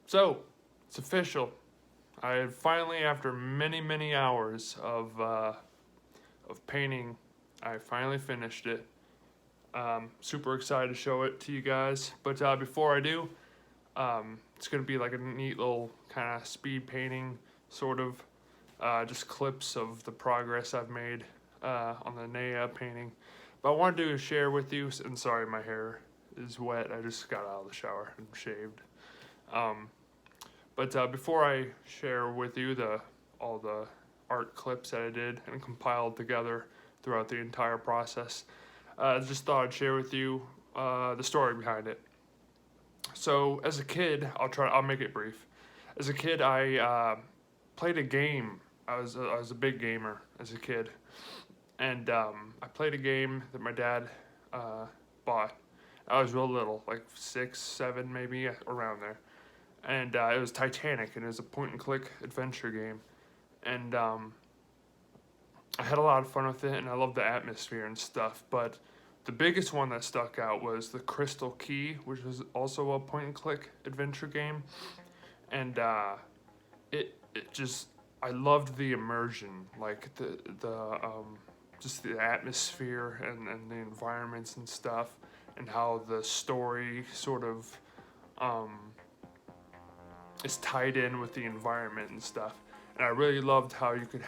So, it's official. I finally, after many hours of painting, I finally finished it. Super excited to show it to you guys. But before I do, it's gonna be like a neat little kind of speed painting, sort of, just clips of the progress I've made on the Neyyah painting. But I wanted to share with you, and sorry, my hair is wet. I just got out of the shower and shaved. But before I share with you all the art clips that I did and compiled together throughout the entire process, I just thought I'd share with you the story behind it. So as a kid, I'll make it brief. As a kid, I played a game. I was a big gamer as a kid, and I played a game that my dad bought. I was real little, like 6, 7 maybe, around there. And it was Titanic, and it was a point-and-click adventure game. And I had a lot of fun with it, and I loved the atmosphere and stuff. But the biggest one that stuck out was the Crystal Key, which was also a point-and-click adventure game. And it just, I loved the immersion, like just the atmosphere and the environments and stuff, and how the story sort of is tied in with the environment and stuff. And I really loved how you could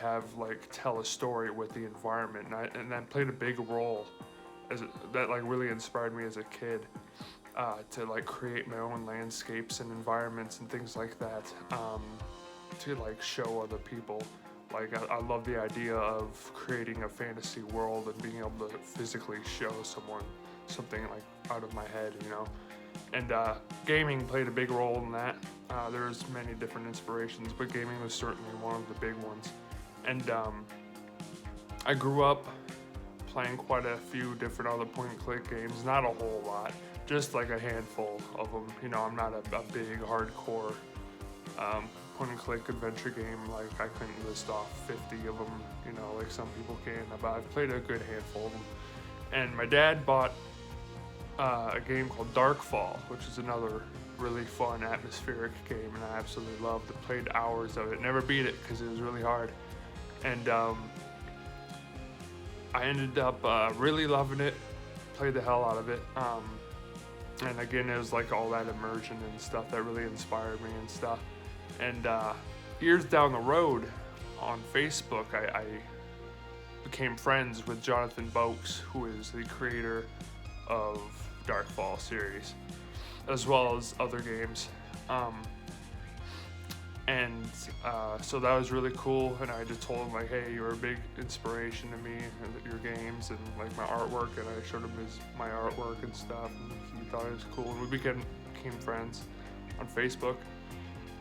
tell a story with the environment, and that played a big role that really inspired me as a kid to create my own landscapes and environments and things like that, to show other people. I love the idea of creating a fantasy world and being able to physically show someone something out of my head, And gaming played a big role in that. There's many different inspirations, but gaming was certainly one of the big ones. And I grew up playing quite a few different other point-and-click games, not a whole lot, just like a handful of them. I'm not a big, hardcore point-and-click adventure game. I couldn't list off 50 of them, like some people can, but I've played a good handful of them. And my dad bought a game called Darkfall, which is another really fun atmospheric game, and I absolutely loved it. Played hours of it, never beat it because it was really hard. And I ended up really loving it, played the hell out of it. And again, it was all that immersion and stuff that really inspired me and stuff. And years down the road on Facebook, I became friends with Jonathan Boakes, who is the creator of Darkfall series, as well as other games. So that was really cool, and I just told him hey, you're a big inspiration to me and your games and my artwork, and I showed him my artwork and stuff, and he thought it was cool, and we became friends on Facebook.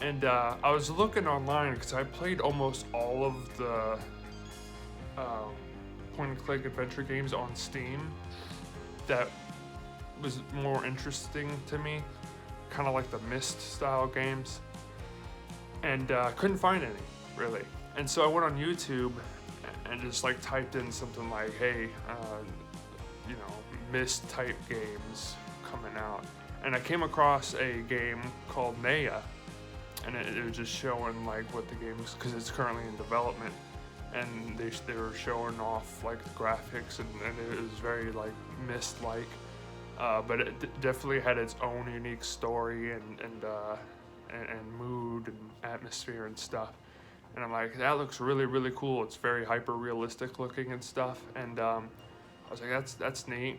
And I was looking online because I played almost all of the point-and-click adventure games on Steam that was more interesting to me, kind of like the Myst style games, and couldn't find any really. And so I went on YouTube and just typed in something hey, Myst type games coming out, and I came across a game called Neyyah, and it was just showing what the game is, because it's currently in development, and they were showing off the graphics, and it was very Myst like. But it definitely had its own unique story and mood and atmosphere and stuff. And I'm that looks really cool. It's very hyper realistic looking and stuff. And I was that's neat.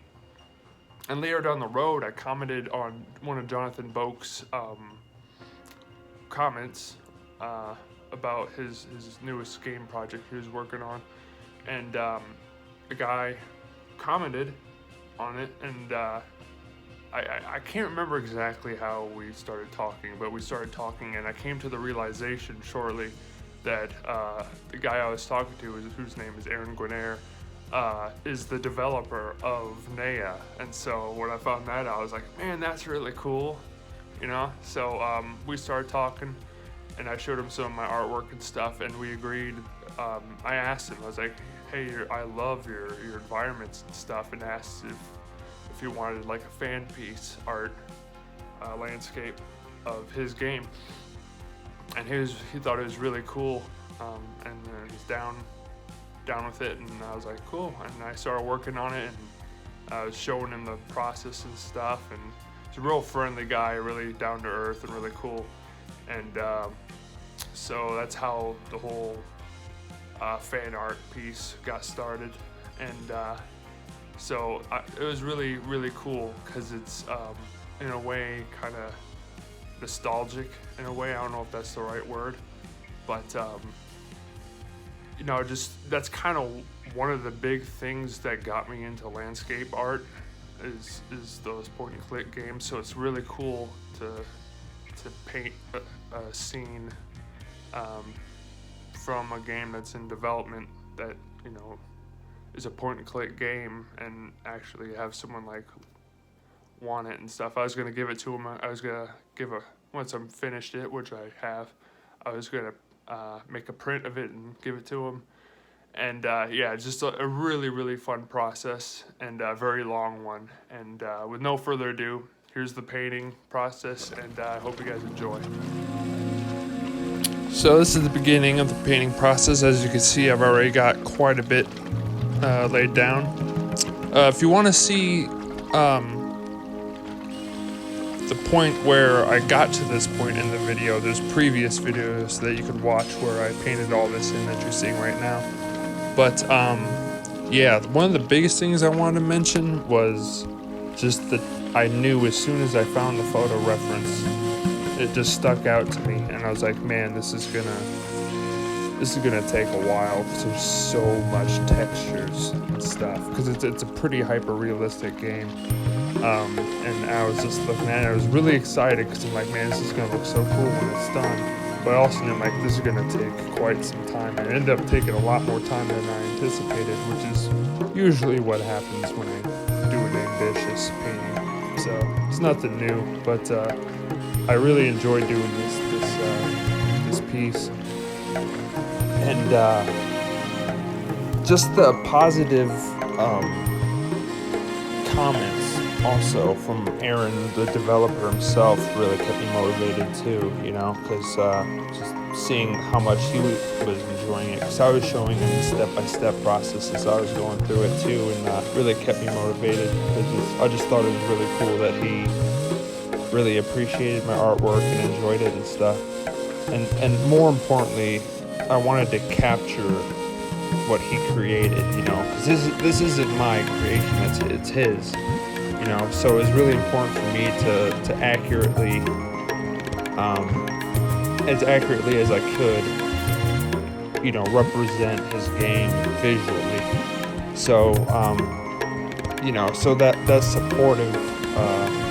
And later down the road, I commented on one of Jonathan Boakes' comments about his newest game project he was working on, and the guy commented on it, and I can't remember exactly how we started talking, but we started talking, and I came to the realization shortly that the guy I was talking to, whose name is Aaron Guinair, is the developer of Neyyah. And so when I found that out, I was man, that's really cool, So we started talking, and I showed him some of my artwork and stuff, and we agreed. I asked him, I was hey, I love your environments and stuff, and asked if he wanted a fan piece art landscape of his game, and he thought it was really cool, and he's down with it, and I was like, cool, and I started working on it, and I was showing him the process and stuff, and he's a real friendly guy, really down to earth and really cool, and so that's how the whole fan art piece got started, and so it was really, really cool because it's in a way kind of nostalgic in a way. I don't know if that's the right word, but you know, just that's kind of one of the big things that got me into landscape art is those point and click games. So it's really cool to paint a scene from a game that's in development that, you know, is a point and click game, and actually have someone like want it and stuff. I was gonna give it to him. I was gonna once I'm finished it, which I have, I was gonna make a print of it and give it to him. And yeah, just a really, really fun process, and a very long one. And with no further ado, here's the painting process, and I hope you guys enjoy. So this is the beginning of the painting process. As you can see, I've already got quite a bit laid down. If you want to see the point where I got to this point in the video, there's previous videos that you could watch where I painted all this in that you're seeing right now. But yeah, one of the biggest things I wanted to mention was just that I knew as soon as I found the photo reference, it just stuck out to me, and I was like, man, this is gonna take a while because there's so much textures and stuff, because it's a pretty hyper realistic game. And I was just looking at it, I was really excited because I'm like, man, this is gonna look so cool when it's done. But I also knew, like, this is gonna take quite some time, and it ended up taking a lot more time than I anticipated, which is usually what happens when I do an ambitious painting. So it's nothing new, but I really enjoyed doing this piece, and just the positive comments also from Aaron, the developer himself, really kept me motivated too, you know, because just seeing how much he was enjoying it, because I was showing him the step-by-step process as I was going through it too, and really kept me motivated, because I just thought it was really cool that he really appreciated my artwork and enjoyed it and stuff, and more importantly, I wanted to capture what he created, you know, because this isn't my creation, it's his. You know, so it was really important for me to accurately, as accurately as I could, you know, represent his game visually. So, you know, so that supportive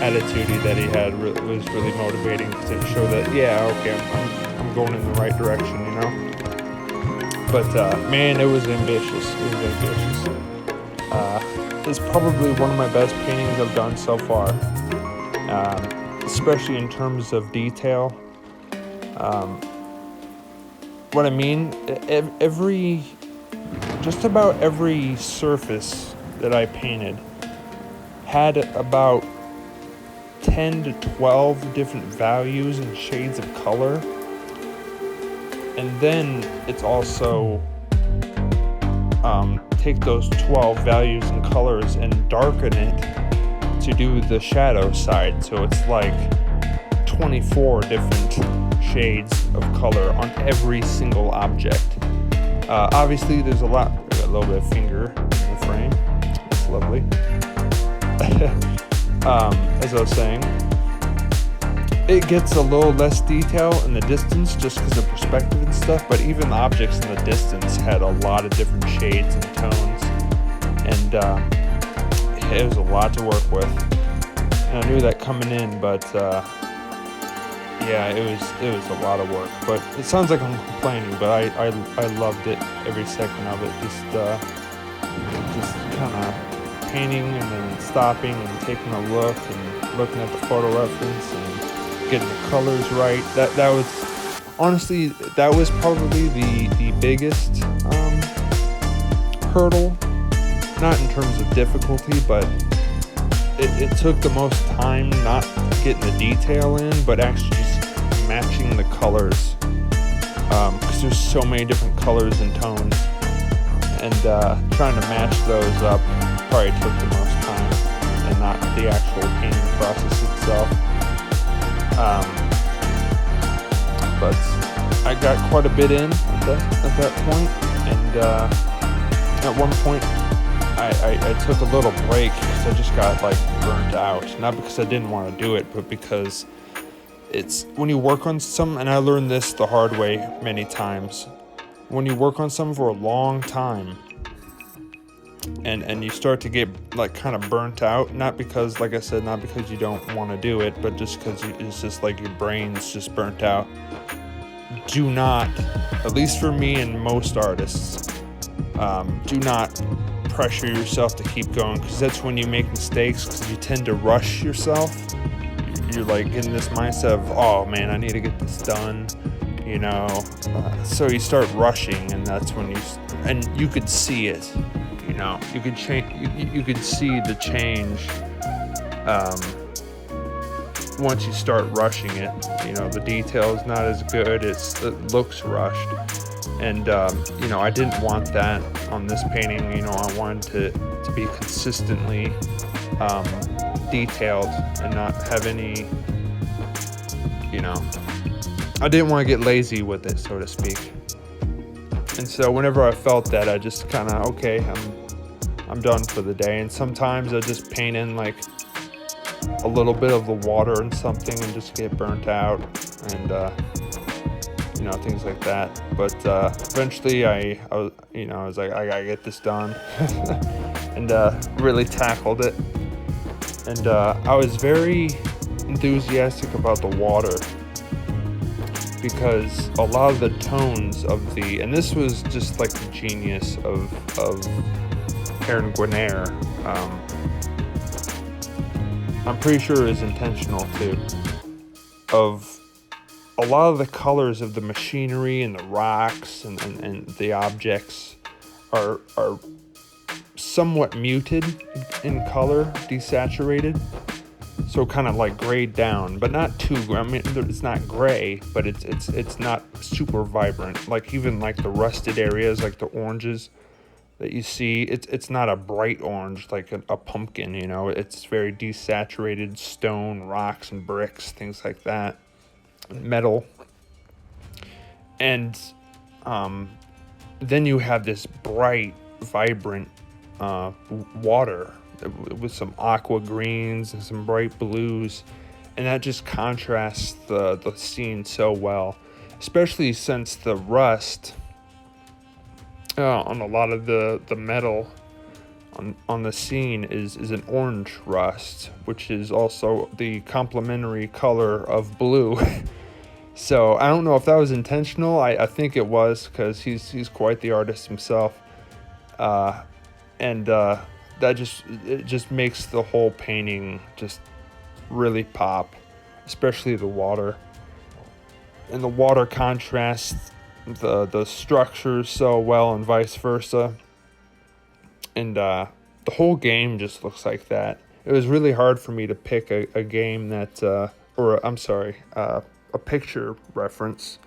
attitude that he had was really motivating to show that, yeah, okay, I'm going in the right direction, you know. But man, it was ambitious. It's probably one of my best paintings I've done so far, especially in terms of detail. What I mean, just about every surface that I painted had about 10 to 12 different values and shades of color, and then it's also take those 12 values and colors and darken it to do the shadow side. So it's like 24 different shades of color on every single object. Obviously, there's a little bit of finger in the frame. It's lovely. As I was saying, it gets a little less detail in the distance just because of perspective and stuff, but even the objects in the distance had a lot of different shades and tones, and it was a lot to work with. And I knew that coming in, but yeah, it was a lot of work. But it sounds like I'm complaining, but I loved it, every second of it. Just kind of painting and then stopping and taking a look and looking at the photo reference and getting the colors right. That was honestly, that was probably the biggest hurdle, not in terms of difficulty, but it took the most time, not getting the detail in, but actually just matching the colors, because there's so many different colors and tones, and trying to match those up probably took the most time, and not the actual painting process itself. But I got quite a bit in at that point, and at one point I took a little break because I just got like burnt out. Not because I didn't want to do it, but because it's when you work on some, and I learned this the hard way many times, when you work on something for a long time and you start to get like kind of burnt out, not because, like I said, not because you don't want to do it, but just because it's just like your brain's just burnt out. Do not, at least for me and most artists, do not pressure yourself to keep going, because that's when you make mistakes, because you tend to rush yourself. You're like in this mindset of, oh man, I need to get this done, you know, so you start rushing, and that's when and you could see it, you know, you could see the change once you start rushing it. You know, the detail's not as good, it looks rushed, and you know, I didn't want that on this painting. You know, I wanted to be consistently detailed and not have any, you know, I didn't want to get lazy with it, so to speak. And so whenever I felt that, I just kind of, okay, I'm done for the day. And sometimes I just paint in like a little bit of the water and something and just get burnt out, and you know, things like that. But eventually I was like, I gotta get this done, and really tackled it. And I was very enthusiastic about the water, because a lot of the tones of and this was just like the genius of Aaron Guinair. I'm pretty sure it was intentional too. Of a lot of the colors of the machinery and the rocks and the objects are somewhat muted in color, desaturated, so kind of like grayed down, but not too. I mean, it's not gray, but it's not super vibrant. Like even like the rusted areas, like the oranges that you see, it's not a bright orange like a pumpkin, you know. It's very desaturated stone, rocks and bricks, things like that, metal. And then you have this bright, vibrant water with some aqua greens and some bright blues, and that just contrasts the scene so well, especially since the rust on a lot of the metal on the scene is an orange rust, which is also the complementary color of blue. So I don't know if that was intentional. I think it was, because he's quite the artist himself, and that just makes the whole painting just really pop, especially the water. And the water contrasts the structures so well, and vice versa. And the whole game just looks like that. It was really hard for me to pick a game that, a picture reference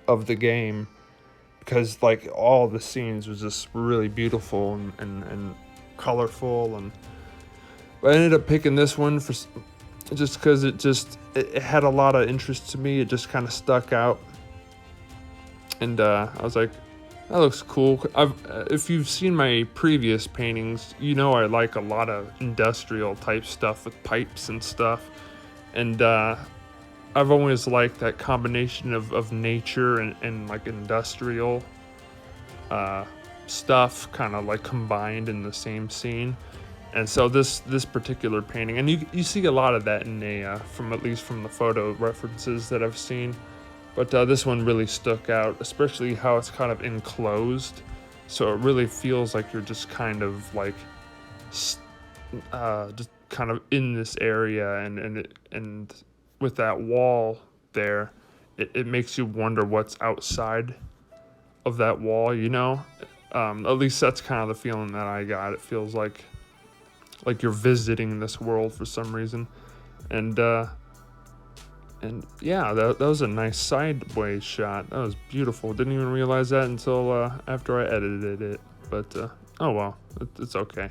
of the game, because like all the scenes was just really beautiful and colorful, and but I ended up picking this one for just because it had a lot of interest to me. It just kind of stuck out, and I was like, that looks cool. If you've seen my previous paintings, you know I like a lot of industrial type stuff with pipes and stuff, and I've always liked that combination of nature and like industrial stuff kind of like combined in the same scene. And so this particular painting, and you see a lot of that in Neyyah, at least from the photo references that I've seen. But this one really stuck out, especially how it's kind of enclosed. So it really feels like you're just kind of like just kind of in this area, and with that wall there, it makes you wonder what's outside of that wall, you know? At least that's kind of the feeling that I got. It feels like you're visiting this world for some reason. And And yeah, that was a nice sideways shot. That was beautiful. Didn't even realize that until after I edited it. But oh well, it's okay.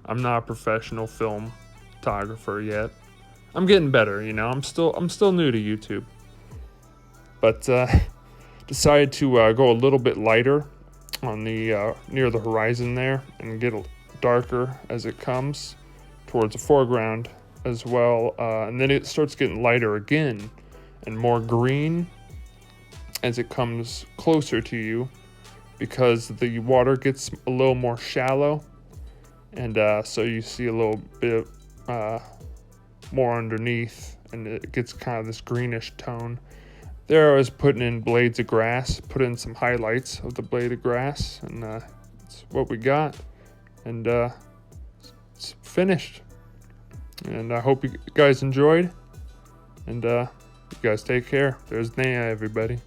I'm not a professional film photographer yet. I'm getting better, you know. I'm still new to YouTube. But decided to go a little bit lighter on the near the horizon there and get darker as it comes towards the foreground as well, and then it starts getting lighter again and more green as it comes closer to you because the water gets a little more shallow, and so you see a little bit more underneath, and it gets kind of this greenish tone. There I was putting in blades of grass, put in some highlights of the blade of grass, and that's what we got, and it's finished. And I hope you guys enjoyed, and you guys take care. There's Neyyah, everybody.